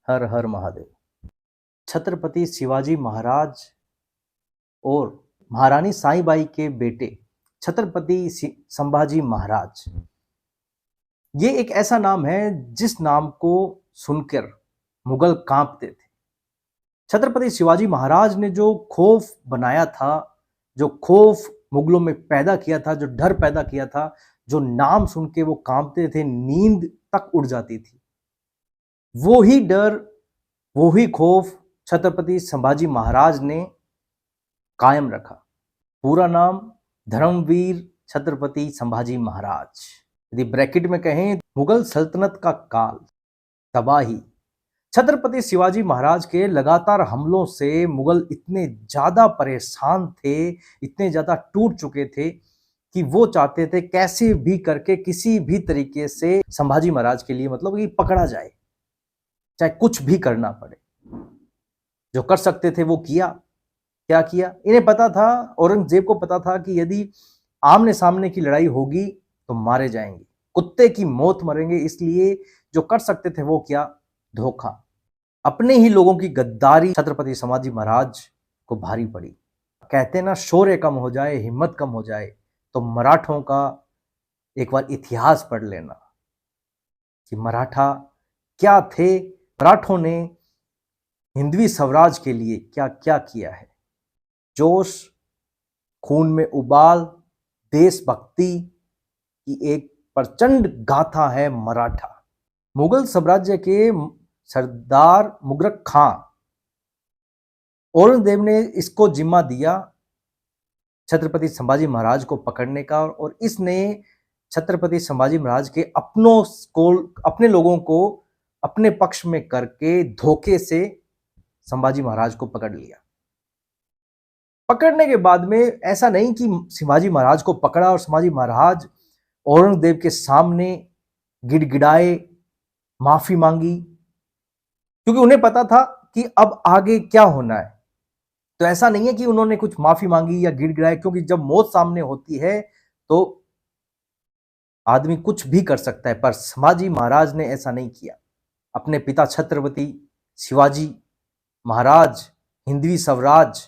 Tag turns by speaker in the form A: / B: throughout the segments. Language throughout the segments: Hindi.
A: हर हर महादेव। छत्रपति शिवाजी महाराज और महारानी साईबाई के बेटे छत्रपति संभाजी महाराज, ये एक ऐसा नाम है जिस नाम को सुनकर मुगल कांपते थे। छत्रपति शिवाजी महाराज ने जो खौफ बनाया था, जो खौफ मुगलों में पैदा किया था, जो डर पैदा किया था, जो नाम सुन के वो कांपते थे, नींद तक उड़ जाती थी, वो ही डर, वो ही खौफ छत्रपति संभाजी महाराज ने कायम रखा। पूरा नाम धर्मवीर छत्रपति संभाजी महाराज। यदि ब्रैकेट में कहें, मुगल सल्तनत का काल, तबाही। छत्रपति शिवाजी महाराज के लगातार हमलों से मुगल इतने ज्यादा परेशान थे, इतने ज्यादा टूट चुके थे कि वो चाहते थे कैसे भी करके, किसी भी तरीके से संभाजी महाराज के लिए मतलब कि पकड़ा जाए, चाहे कुछ भी करना पड़े। जो कर सकते थे वो किया। क्या किया? इन्हें पता था, औरंगजेब को पता था कि यदि आमने सामने की लड़ाई होगी तो मारे जाएंगे, कुत्ते की मौत मरेंगे। इसलिए जो कर सकते थे वो क्या? धोखा। अपने ही लोगों की गद्दारी छत्रपति संभाजी महाराज को भारी पड़ी। कहते ना, शौर्य कम हो जाए, हिम्मत कम हो जाए, तो मराठों का एक बार इतिहास पढ़ लेना कि मराठा क्या थे। मराठों ने हिंदवी स्वराज के लिए क्या क्या किया है। जोश, खून में उबाल, देशभक्ति की एक प्रचंड गाथा है मराठा। मुगल साम्राज्य के सरदार मुगरक खां, औरंगजेब ने इसको जिम्मा दिया छत्रपति संभाजी महाराज को पकड़ने का, और इसने छत्रपति संभाजी महाराज के अपने लोगों को अपने पक्ष में करके धोखे से संभाजी महाराज को पकड़ लिया। पकड़ने के बाद में ऐसा नहीं कि शिवाजी महाराज को पकड़ा और संभाजी महाराज औरंगजेब के सामने गिड़गिड़ाए, माफी मांगी, क्योंकि उन्हें पता था कि अब आगे क्या होना है। तो ऐसा नहीं है कि उन्होंने कुछ माफी मांगी या गिड़गिड़ाए, क्योंकि जब मौत सामने होती है तो आदमी कुछ भी कर सकता है, पर संभाजी महाराज ने ऐसा नहीं किया। अपने पिता छत्रपति शिवाजी महाराज, हिंदवी स्वराज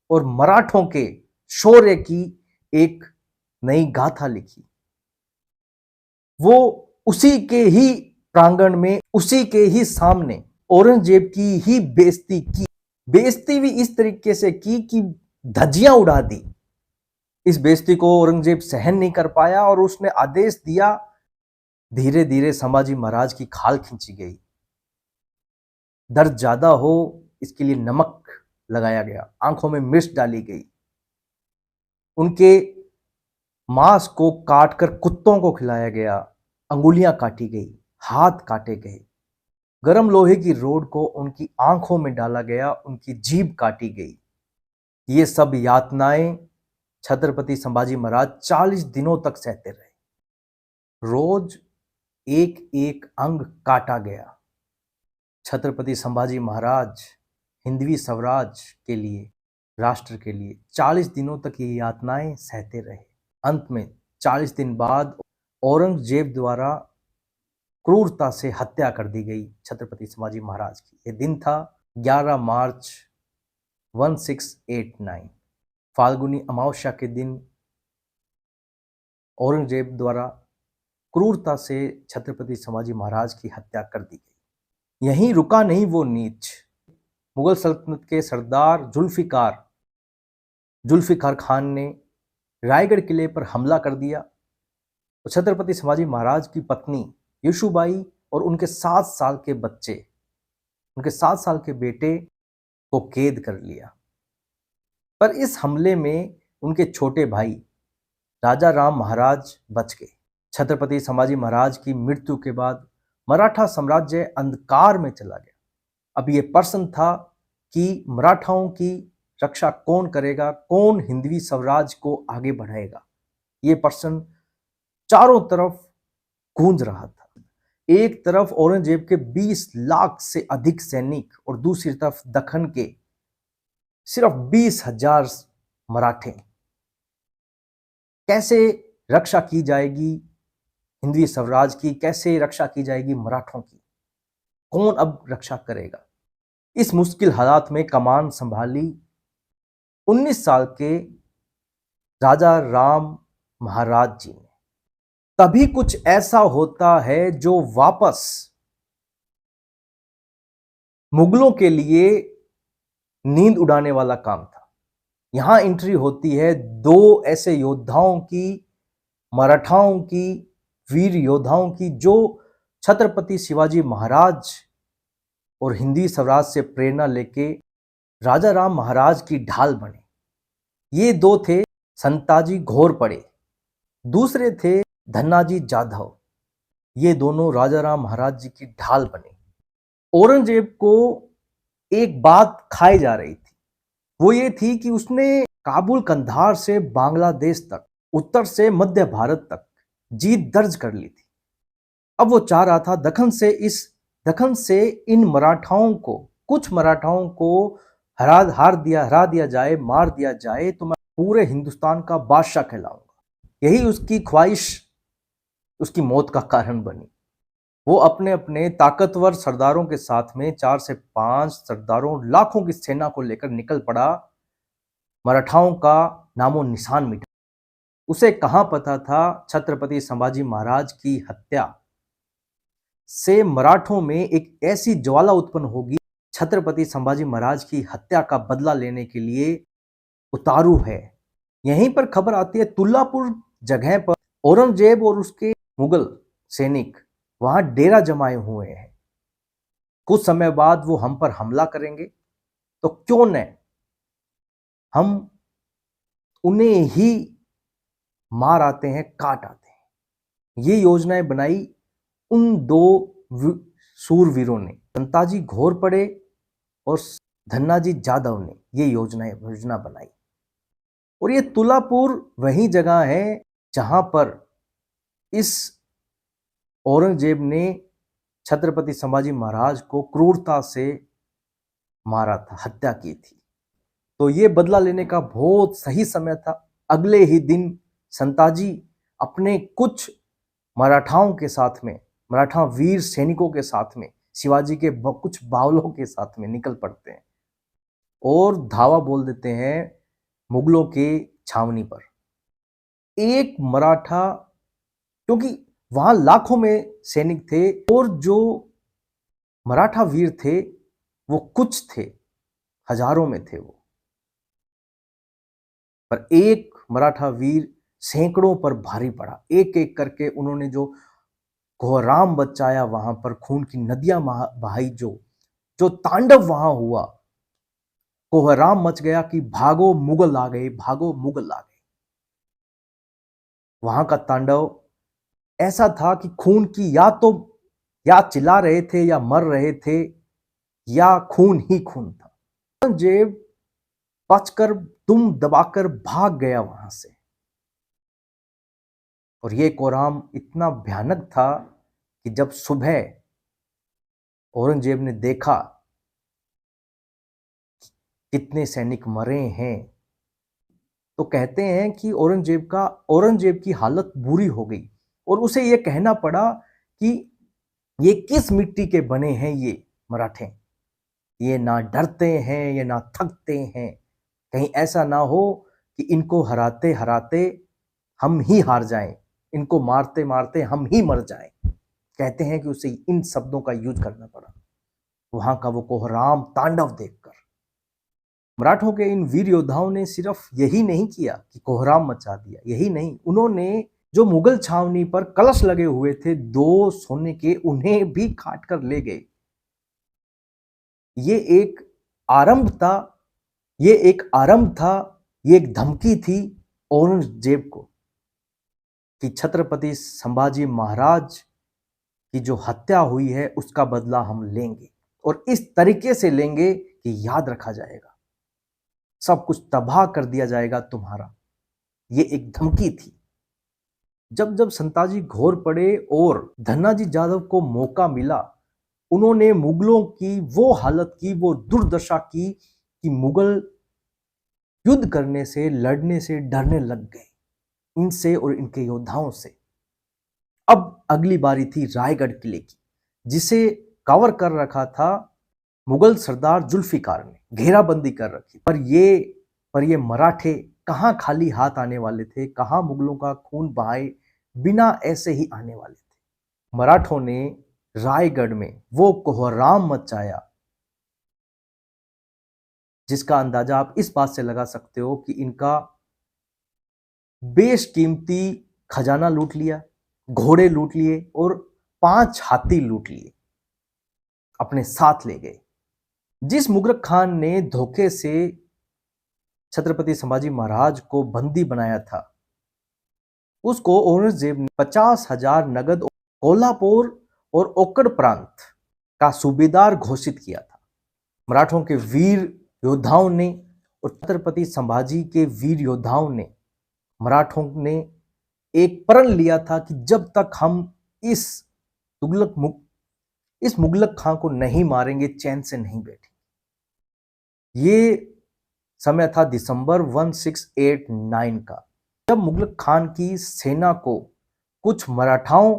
A: और मराठों के शौर्य की एक नई गाथा लिखी। वो उसी के ही प्रांगण में, उसी के ही सामने औरंगजेब की ही बेइज्जती की। बेइज्जती भी इस तरीके से की कि धज्जियां उड़ा दी। इस बेइज्जती को औरंगजेब सहन नहीं कर पाया और उसने आदेश दिया, धीरे धीरे संभाजी महाराज की खाल खींची गई। दर्द ज्यादा हो इसके लिए नमक लगाया गया, आंखों में मिर्च डाली गई, उनके मांस को काटकर कुत्तों को खिलाया गया, अंगुलियां काटी गई, हाथ काटे गए, गरम लोहे की रोड को उनकी आंखों में डाला गया, उनकी जीभ काटी गई। ये सब यातनाएं छत्रपति संभाजी महाराज 40 दिनों तक सहते रहे। रोज एक एक अंग काटा गया। छत्रपति संभाजी महाराज हिंदवी स्वराज के लिए, राष्ट्र के लिए 40 दिनों तक ये यातनाएं सहते रहे। अंत में 40 दिन बाद औरंगजेब द्वारा क्रूरता से हत्या कर दी गई छत्रपति संभाजी महाराज की। यह दिन था 11 मार्च 1689, फाल्गुनी अमावस्या के दिन औरंगजेब द्वारा क्रूरता से छत्रपति संभाजी महाराज की हत्या कर दी गई। यहीं रुका नहीं वो नीच। मुगल सल्तनत के सरदार जुल्फिकार खान ने रायगढ़ किले पर हमला कर दिया। तो छत्रपति संभाजी महाराज की पत्नी येसुबाई और उनके 7 साल के बच्चे, उनके 7 साल के बेटे को कैद कर लिया। पर इस हमले में उनके छोटे भाई राजा राम महाराज बच गए। छत्रपति संभाजी महाराज की मृत्यु के बाद मराठा साम्राज्य अंधकार में चला गया। अब ये प्रश्न था कि मराठाओं की रक्षा कौन करेगा, कौन हिंदवी स्वराज को आगे बढ़ाएगा। ये प्रश्न चारों तरफ गूंज रहा था। एक तरफ औरंगजेब के 20 लाख से अधिक सैनिक और दूसरी तरफ दक्कन के सिर्फ 20,000 मराठे। कैसे रक्षा की जाएगी हिंदवी स्वराज की, कैसे रक्षा की जाएगी मराठों की? कौन अब रक्षा करेगा। इस मुश्किल हालात में कमान संभाली 19 साल के राजा राम महाराज जी ने। तभी कुछ ऐसा होता है जो वापस मुगलों के लिए नींद उड़ाने वाला काम था। यहां एंट्री होती है दो ऐसे योद्धाओं की, मराठाओं की, वीर योद्धाओं की, जो छत्रपति शिवाजी महाराज और हिंदी स्वराज से प्रेरणा लेके राजा राम महाराज की ढाल बने। ये दो थे संताजी घोरपड़े, दूसरे थे धन्नाजी जाधव। ये दोनों राजा राम महाराज जी की ढाल बने। औरंगजेब को एक बात खाई जा रही थी, वो ये थी कि उसने काबुल कंधार से बांग्लादेश तक, उत्तर से मध्य भारत तक जीत दर्ज कर ली थी। अब वो चाह रहा था दखन से इन मराठाओं को, कुछ मराठाओं को हरा दिया जाए, मार दिया जाए, तो मैं पूरे हिंदुस्तान का बादशाह कहलाऊंगा। यही उसकी ख्वाहिश उसकी मौत का कारण बनी। वो अपने अपने ताकतवर सरदारों के साथ में 4 से 5 सरदारों, लाखों की सेना को लेकर निकल पड़ा। मराठाओं का नामो निशान मिटा। उसे कहां पता था छत्रपति संभाजी महाराज की हत्या से मराठों में एक ऐसी ज्वाला उत्पन्न होगी, छत्रपति संभाजी महाराज की हत्या का बदला लेने के लिए उतारू है। यहीं पर खबर आती है तुल्लापुर जगह पर औरंगजेब और उसके मुगल सैनिक वहां डेरा जमाए हुए हैं। कुछ समय बाद वो हम पर हमला करेंगे, तो क्यों न हम उन्हें ही मार आते हैं, काट आते हैं। ये योजनाएं बनाई उन दो सूरवीरों ने, संताजी घोरपड़े और धन्नाजी जाधव ने ये योजना बनाई। और ये तुल्लापुर वही जगह है जहां पर इस औरंगजेब ने छत्रपति संभाजी महाराज को क्रूरता से मारा था, हत्या की थी। तो ये बदला लेने का बहुत सही समय था। अगले ही दिन संताजी अपने कुछ मराठाओं के साथ में, मराठा वीर सैनिकों के साथ में, शिवाजी के कुछ बावलों के साथ में निकल पड़ते हैं और धावा बोल देते हैं मुगलों के छावनी पर। एक मराठा, क्योंकि वहां लाखों में सैनिक थे और जो मराठा वीर थे वो कुछ थे, हजारों में थे वो, पर एक मराठा वीर सैकड़ों पर भारी पड़ा। एक एक करके उन्होंने जो कोहराम बचाया, वहां पर खून की नदियां बहाई, जो तांडव वहां हुआ, कोहराम मच गया कि भागो मुगल आ गए, भागो मुगल आ गए। वहां का तांडव ऐसा था कि खून की या चिल्ला रहे थे या मर रहे थे, या खून ही खून था। औरंगजेब बचकर दुम दबाकर भाग गया वहां से। और ये कोहराम इतना भयानक था कि जब सुबह औरंगजेब ने देखा कितने सैनिक मरे हैं, तो कहते हैं कि औरंगजेब की हालत बुरी हो गई और उसे यह कहना पड़ा कि ये किस मिट्टी के बने हैं ये मराठे, ये ना डरते हैं, ये ना थकते हैं। कहीं ऐसा ना हो कि इनको हराते हराते हम ही हार जाएं, इनको मारते मारते हम ही मर जाएं। कहते हैं कि उसे इन शब्दों का यूज करना पड़ा वहां का वो कोहराम तांडव देखकर। मराठों के इन वीर योद्धाओं ने सिर्फ यही नहीं किया कि कोहराम मचा दिया, यही नहीं, उन्होंने जो मुगल छावनी पर कलश लगे हुए थे 2 सोने के, उन्हें भी काट कर ले गए। ये एक आरंभ था, ये एक धमकी थी औरंगजेब को कि छत्रपति संभाजी महाराज की जो हत्या हुई है उसका बदला हम लेंगे, और इस तरीके से लेंगे कि याद रखा जाएगा, सब कुछ तबाह कर दिया जाएगा तुम्हारा। ये एक धमकी थी। जब जब संताजी घोरपड़े और धन्नाजी जाधव को मौका मिला, उन्होंने मुगलों की वो हालत की, वो दुर्दशा की कि मुगल युद्ध करने से, लड़ने से डरने लग गए, इनसे और इनके योद्धाओं से। अब अगली बारी थी रायगढ़ किले की, जिसे कवर कर रखा था मुगल सरदार जुल्फिकार ने, घेराबंदी कर रखी। पर ये मराठे कहाँ खाली हाथ आने वाले थे, कहाँ मुगलों का खून बहाए बिना ऐसे ही आने वाले थे। मराठों ने रायगढ़ में वो कोहराम मचाया जिसका अंदाजा आप इस बात से लगा सकते हो कि इनका बेशकीमती खजाना लूट लिया, घोड़े लूट लिए और 5 हाथी लूट लिए, अपने साथ ले गए। जिस मुगल खान ने धोखे से छत्रपति संभाजी महाराज को बंदी बनाया था, उसको औरंगजेब ने 50,000 नगद कोल्हापुर और ओकड़ प्रांत का सूबेदार घोषित किया था। मराठों के वीर योद्धाओं ने और छत्रपति संभाजी के वीर योद्धाओं ने, मराठों ने एक प्रण लिया था कि जब तक हम इस मुगलक खां को नहीं मारेंगे, चैन से नहीं बैठेंगे। ये समय था दिसंबर 1689 का, जब मुगलक खान की सेना को कुछ मराठाओं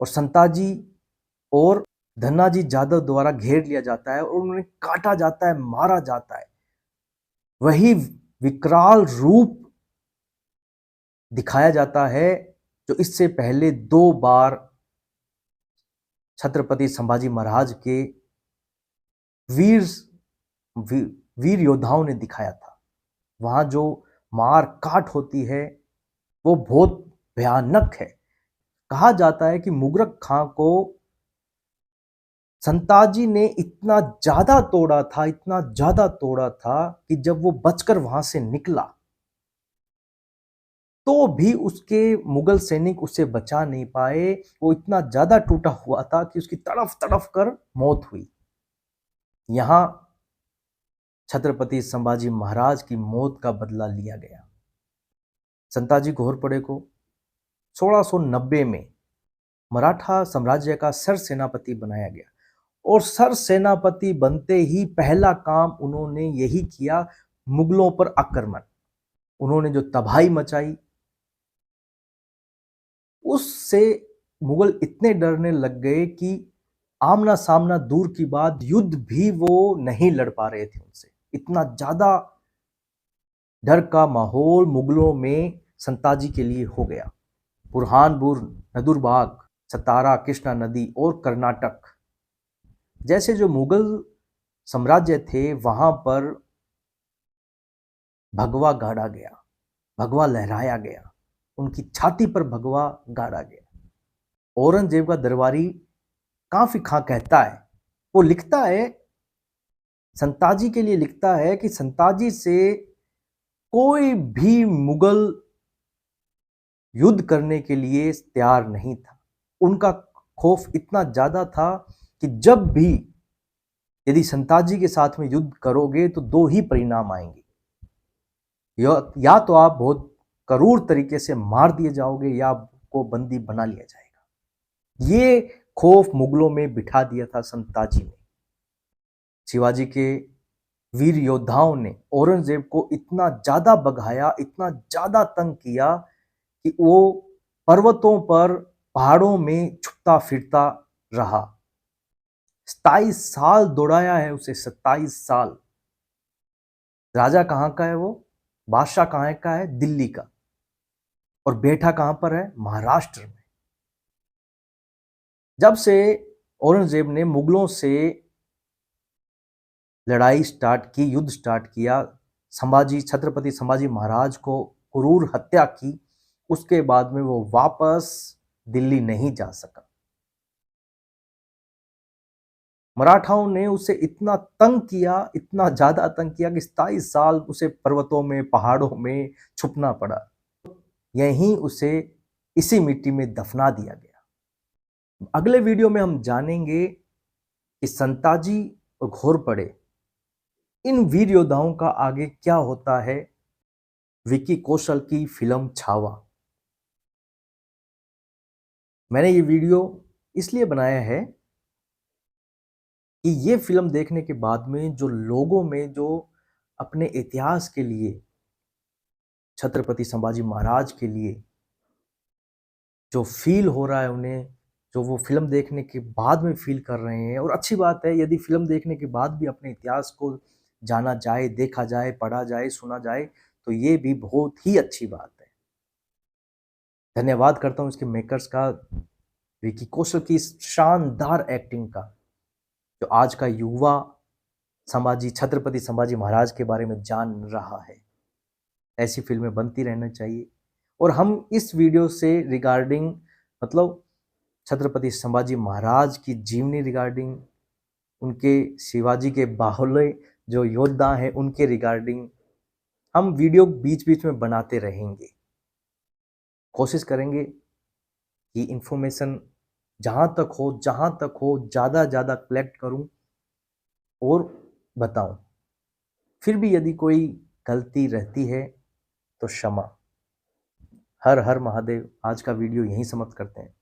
A: और संताजी और धन्नाजी जादव द्वारा घेर लिया जाता है और उन्हें काटा जाता है, मारा जाता है। वही विकराल रूप दिखाया जाता है जो इससे पहले 2 बार छत्रपति संभाजी महाराज के वीर योद्धाओं ने दिखाया था। वहां जो मार काट होती है वो बहुत भयानक है। कहा जाता है कि मुगलक खां को संताजी ने इतना ज्यादा तोड़ा था कि जब वो बचकर वहां से निकला तो भी उसके मुगल सैनिक उसे बचा नहीं पाए। वो इतना ज्यादा टूटा हुआ था कि उसकी तड़फ तड़फ कर मौत हुई। यहां छत्रपति संभाजी महाराज की मौत का बदला लिया गया। संताजी घोरपड़े को 1690 में मराठा साम्राज्य का सर सेनापति बनाया गया और सर सेनापति बनते ही पहला काम उन्होंने यही किया, मुगलों पर आक्रमण। उन्होंने जो तबाही मचाई उससे मुगल इतने डरने लग गए कि आमना सामना दूर की बात, युद्ध भी वो नहीं लड़ पा रहे थे उनसे। इतना ज्यादा डर का माहौल मुगलों में संताजी के लिए हो गया। बुरहानपुर, नदुरबाग, सतारा, कृष्णा नदी और कर्नाटक जैसे जो मुगल साम्राज्य थे वहां पर भगवा गाड़ा गया, भगवा लहराया गया, उनकी छाती पर भगवा गाड़ा गया। औरंगजेब का दरबारी काफी खां कहता है, वो लिखता है, संताजी के लिए लिखता है कि संताजी से कोई भी मुगल युद्ध करने के लिए तैयार नहीं था। उनका खौफ इतना ज्यादा था कि जब भी यदि संताजी के साथ में युद्ध करोगे तो 2 ही परिणाम आएंगे, या तो आप बहुत क्रूर तरीके से मार दिए जाओगे या आपको बंदी बना लिया जाएगा। ये खौफ मुगलों में बिठा दिया था संताजी ने। शिवाजी के वीर योद्धाओं ने औरंगजेब को इतना ज्यादा भगाया, इतना ज्यादा तंग किया कि वो पर्वतों पर, पहाड़ों में छुपता फिरता रहा। 27 साल दौड़ाया है उसे, 27 साल। राजा कहां का है वो, बादशाह कहां का है, दिल्ली का, और बैठा कहां पर है, महाराष्ट्र में। जब से औरंगजेब ने मुगलों से लड़ाई स्टार्ट की, युद्ध स्टार्ट किया, छत्रपति संभाजी महाराज को क्रूर हत्या की, उसके बाद में वो वापस दिल्ली नहीं जा सका। मराठाओं ने उसे इतना तंग किया, इतना ज्यादा तंग किया कि 27 साल उसे पर्वतों में, पहाड़ों में छुपना पड़ा। यहीं उसे इसी मिट्टी में दफना दिया गया। अगले वीडियो में हम जानेंगे कि संताजी और घोरपड़े, इन वीर योद्धाओं का आगे क्या होता है। विकी कौशल की फिल्म छावा। मैंने ये वीडियो इसलिए बनाया है कि ये फिल्म देखने के बाद में जो लोगों में जो अपने इतिहास के लिए, छत्रपति संभाजी महाराज के लिए जो फील हो रहा है उन्हें, जो वो फिल्म देखने के बाद में फील कर रहे हैं। और अच्छी बात है, यदि फिल्म देखने के बाद भी अपने इतिहास को जाना जाए, देखा जाए, पढ़ा जाए, सुना जाए, तो ये भी बहुत ही अच्छी बात है। धन्यवाद करता हूँ इसके मेकर्स का, विकी कौशल की इस शानदार एक्टिंग का, जो आज का युवा छत्रपति संभाजी महाराज के बारे में जान रहा है। ऐसी फिल्में बनती रहना चाहिए। और हम इस वीडियो से रिगार्डिंग, मतलब छत्रपति संभाजी महाराज की जीवनी रिगार्डिंग, उनके शिवाजी के बाहुल्य जो योद्धा हैं उनके रिगार्डिंग हम वीडियो बीच बीच में बनाते रहेंगे। कोशिश करेंगे कि इंफॉर्मेशन जहाँ तक हो ज़्यादा कलेक्ट करूँ और बताऊँ। फिर भी यदि कोई गलती रहती है तो क्षमा। हर हर महादेव। आज का वीडियो यहीं समाप्त करते हैं।